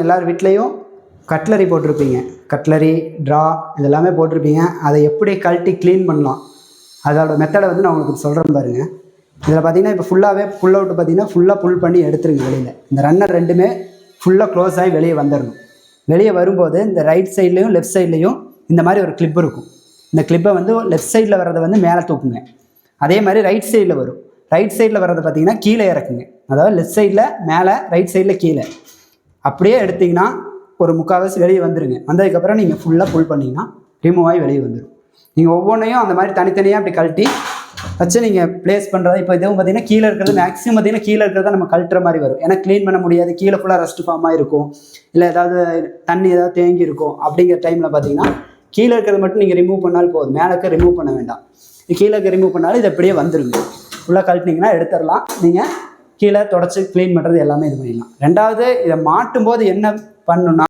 எல்லார் வீட்லேயும் கட்லரி போட்டிருப்பீங்க. கட்லரி, ட்ரா இதெல்லாமே போட்டிருப்பீங்க. அதை எப்படி கழட்டி க்ளீன் பண்ணலாம் அதோட மெத்தடை வந்து நான் உங்களுக்கு சொல்கிறேன் பாருங்கள். இதில் பார்த்தீங்கன்னா இப்போ ஃபுல்லாகவே புல் அவுட்டு பார்த்தீங்கன்னா ஃபுல்லாக புல் பண்ணி எடுத்துருங்க வெளியில். இந்த ரன்னர் ரெண்டுமே ஃபுல்லாக க்ளோஸ் ஆகி வெளியே வந்துடணும். வெளியே வரும்போது இந்த ரைட் சைட்லேயும் லெஃப்ட் சைட்லேயும் இந்த மாதிரி ஒரு கிளிப் இருக்கும். இந்த கிளிப்பை வந்து லெஃப்ட் சைடில் வர்றதை வந்து மேலே தூக்குங்க. அதே மாதிரி ரைட் சைடில் வரும். ரைட் சைடில் வர்றதை பார்த்தீங்கன்னா கீழே இறக்குங்க. அதாவது லெஃப்ட் சைடில் மேலே, ரைட் சைடில் கீழே. அப்படியே எடுத்திங்கன்னா ஒரு 3/4 வெளியே வந்துடுங்க. வந்ததுக்கப்புறம் நீங்கள் ஃபுல்லாக புல் பண்ணிங்கன்னா ரிமூவ் ஆகி வெளியே வந்துடும். நீங்கள் ஒவ்வொன்றையும் அந்த மாதிரி தனித்தனியாக அப்படி கழட்டி வச்சு நீங்கள் ப்ளேஸ் பண்ணுறது. இப்போ இதுவும் பார்த்தீங்கன்னா கீழே இருக்கிறது மேக்ஸிமம் பார்த்தீங்கன்னா கீழே இருக்கிறத நம்ம கழட்டுற மாதிரி வரும். ஏன்னா க்ளீன் பண்ண முடியாது, கீழே ஃபுல்லாக ரஸ்ட் ஃபார்மாக இருக்கும், இல்லை ஏதாவது தண்ணி ஏதாவது தேங்கி இருக்கும். அப்படிங்கிற டைமில் பார்த்தீங்கன்னா கீழே இருக்கிறது மட்டும் நீங்கள் ரிமூவ் பண்ணாலும் போதும், மேலேக்க ரிமூவ் பண்ண வேண்டாம். கீழே ரிமூவ் பண்ணாலும் இது அப்படியே வந்துடுங்க. ஃபுல்லாக கழட்டினீங்கன்னா எடுத்துடலாம். நீங்கள் கீழே தொடச்சி க்ளீன் பண்ணுறது எல்லாமே இது பண்ணிடலாம். ரெண்டாவது, இதை மாட்டும் போது என்ன பண்ணணும்னா